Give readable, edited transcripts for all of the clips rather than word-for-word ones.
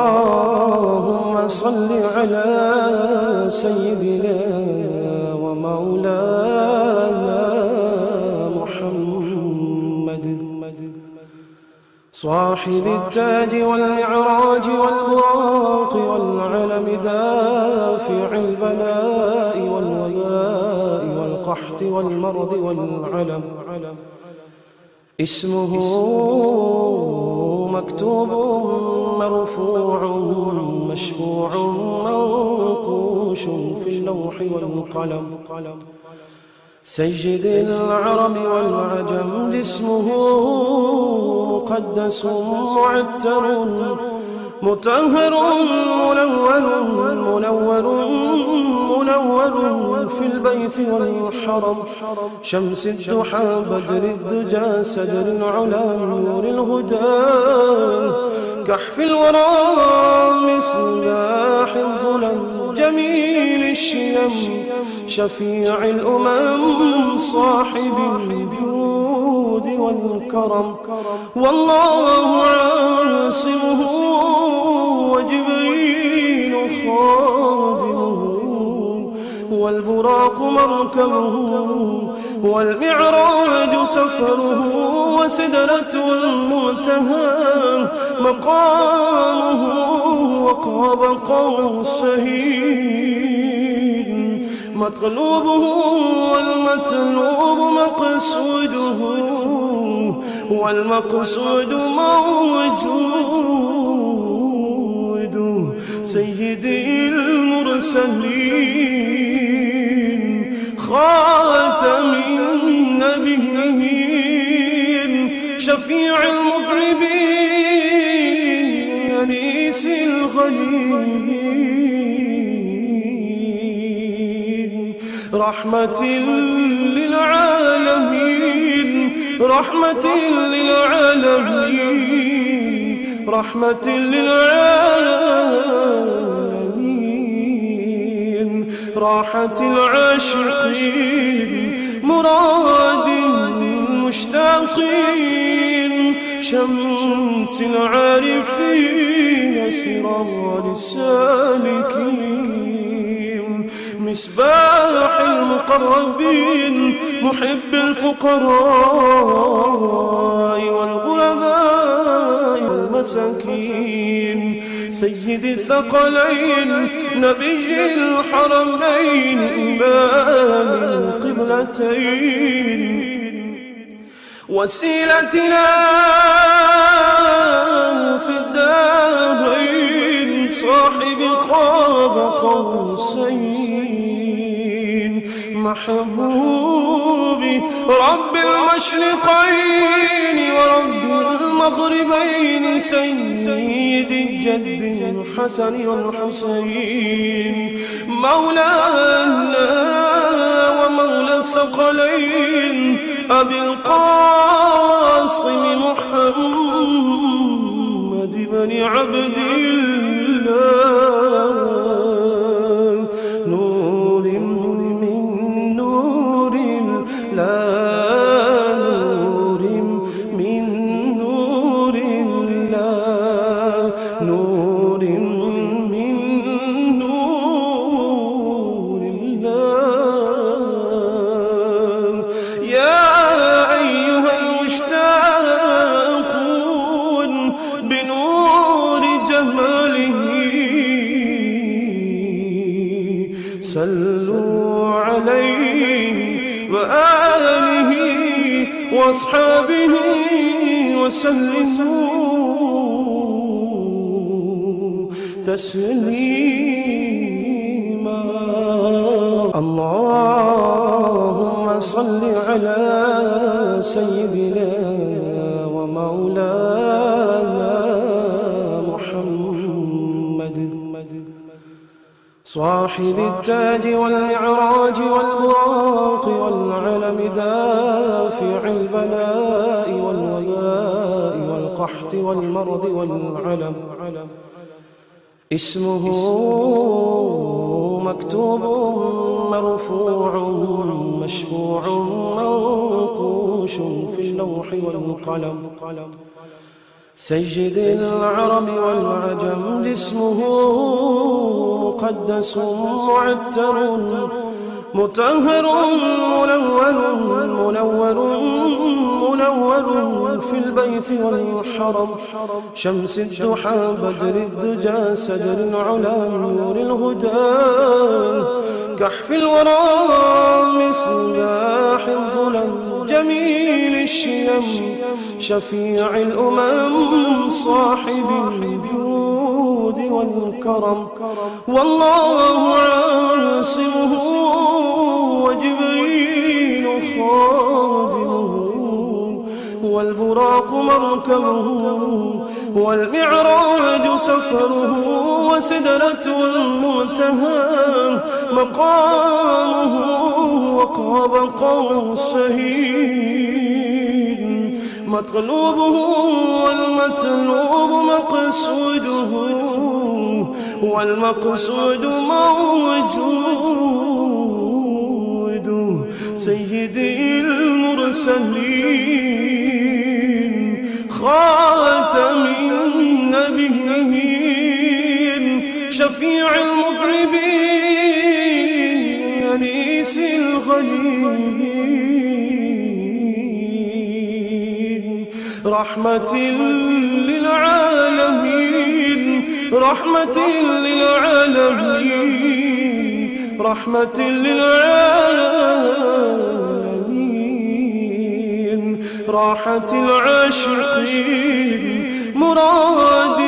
اللهم صل على سيدنا ومولانا محمد صاحب التاج والمعراج والبراق والعلم دافع البلاء والوباء والقحط والمرض والعلم اسمه مكتوب مرفوع مشفوع منقوش في اللوح والقلم سيد العرب والعجم اسمه مقدس معتر مطهر منور في البيت والحرم شمس الضحى بدر الدجى سدر العلا نور الهدى كحف الورى مصباح الظلم جميل الشيم شفيع الأمم صاحب الجود والكرم والله عاصمه وجبريل خادمه والبراق مركبه والمعراج سفره وسدرة المنتهى مقامه وقاب قوسين مطلوبه والمطلوب مقصوده والمقصود موجود سيدي المرسلين خاتم النبيين شفيع المذنبين أنيس الغليلين رحمة للعالمين رحمة للعالمين رحمة للعالمين راحة العاشقين مراد المشتاقين شمس العارفين سراج السالكين مصباح المقربين محب الفقراء والغرباء والمساكين سيد الثقلين نبي الحرمين إمام القبلتين وسيلتنا في الدارين صاحب قاب قوسين محبوبي رب المشرقين ورب المغربين سيد الجد الحسن والحسين مولانا ومولى الثقلين أبي القاسم محمد بن عبد الله نور من نور الله نور من نور الله نور من نور الله يا أيها المشتاقون بنور جماله صلوا عليه وآله وأصحابه وسلموا تسليما اللهم صل على سيدنا ومولانا محمد صاحب التاج والمعراج والبراق والعلم دافع البلاء والوباء والقحط والمرض والعلم اسمه مكتوب مرفوع مشفوع منقوش في اللوح والقلم سيد العرب والعجم اسمه مقدس معتر مطهر منور في البيت والحرم شمس الضحى بدر الدجى سدر العلا نور الهدى كحف الورى مصباح الظلم جميل الشيم شفيع الأمم صاحب الجود والكرم والله عاصمه وجبريل خادمه والبراق مركبه والمعراج سفره وسدرة المنتهى مقامه وقاب قوسين مطلوبه والمطلوب مقصوده والمقصود موجود سيدي المرسلين خاتم النبيين شفيع المذنبين أنيس الغليل رحمة للعالمين رحمة للعالمين رحمة للعالمين راحة العاشقين مراد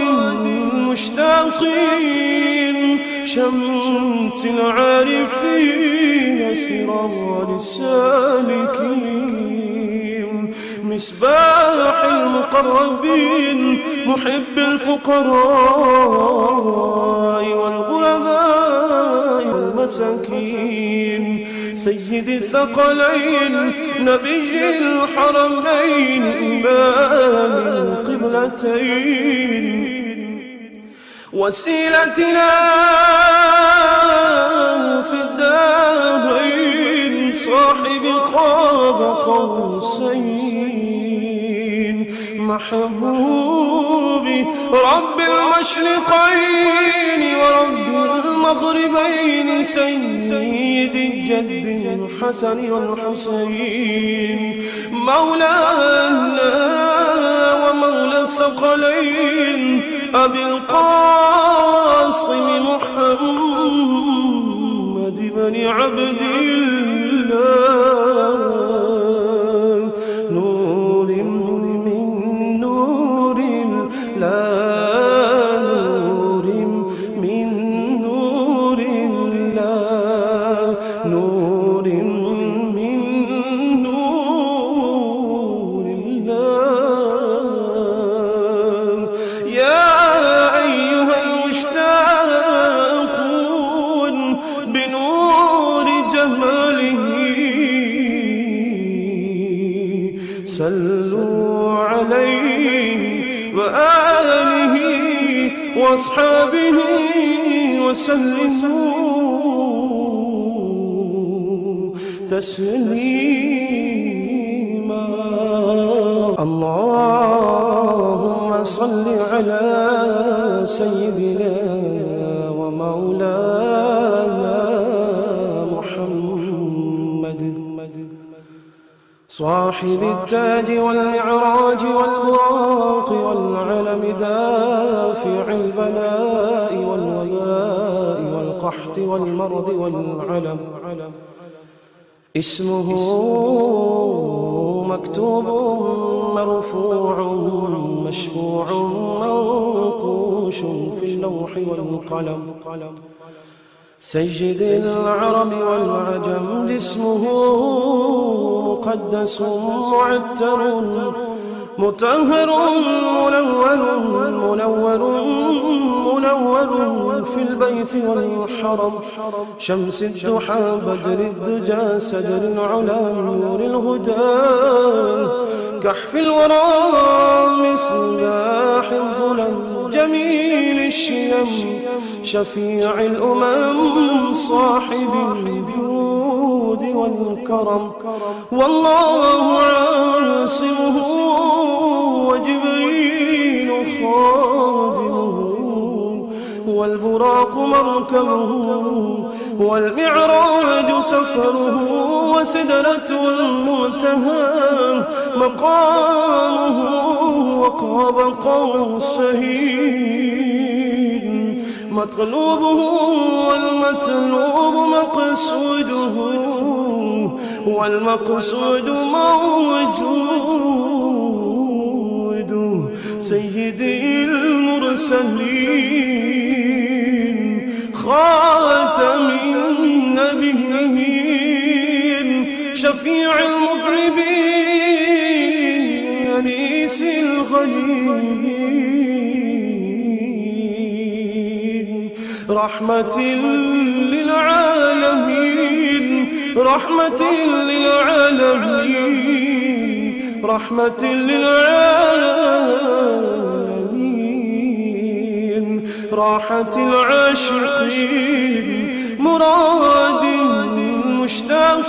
المشتاقين شمس العارفين سرار السالكين مصباح المقربين محب الفقراء والغرباء والمساكين سيد الثقلين نبي الحرمين إمام القبلتين وسيلتنا في الدارين صاحب قاب قوسين محبوب رب المشرقين ورب المغربين سيد الجد الحسن والحسين مولانا ومولى الثقلين أبي القاسم محمد بن عبد الله نور من نور الله نور من نور الله نور من نور الله يا أيها المشتاقون بنور جماله صلوا عليه وآله وأصحابه وسلموا تسليما اللهم صل على سيدنا ومولانا محمد صاحب التاج والمعراج والبراق والعلم دافع البلاء والوباء والقحط والمرض والعلم اسمه مكتوب مرفوع مشفوع منقوش في اللوح والقلم سيد العرب والعجم اسمه مقدس معتر مطهر منور في البيت والحرم شمس الضحى بدر الدجى سدر العلا نور الهدى كحف الورى مصباح الظلم جميل الشيم شفيع الأمم صاحب الجود والكرم. والله عاصمه وجبريل خادمه والبراق مركبه والمعراج سفره وسدرة المنتهى مقامه وقاب قوسين مطلوبه والمطلوب مقصوده والمقصود موجود سيدي المرسلين خاتم النبيين شفيع المذنبين أنيس الغريبين رحمة للعالمين رحمة للعالمين رحمة للعالمين راحة العاشقين مراد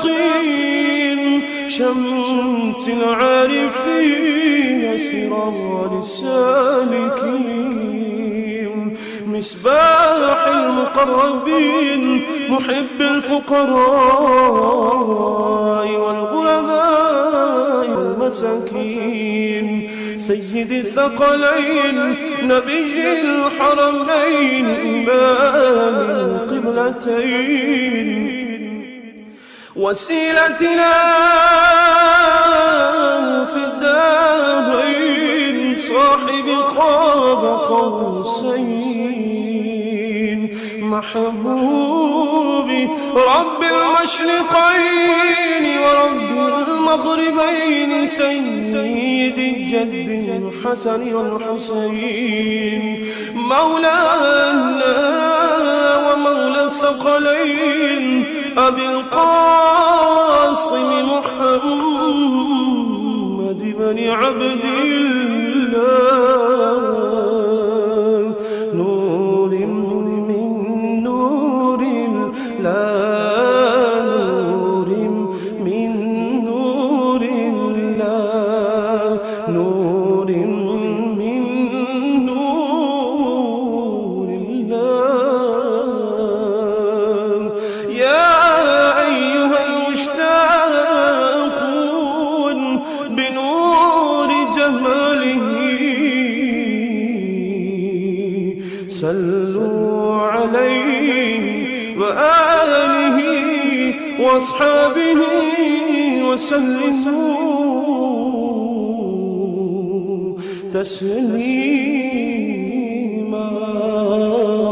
المشتاقين شمس العارفين سراج السالكين مصباح المقربين محب الفقراء والغرباء والمساكين سيد الثقلين نبي الحرمين إمام القبلتين وسيلتنا في الدارين صاحب قاب قوسين محبوبي رب المشرقين ورب المغربين سيد الجد الحسن والحسين مولانا ومولى الثقلين أبي القاسم محمد بن عبد الله نور من نور الله نور من نور الله نور من نور الله يا أيها المشتاقون بنور جماله صلوا عليه وآله وأصحابه وسلموا تسليما.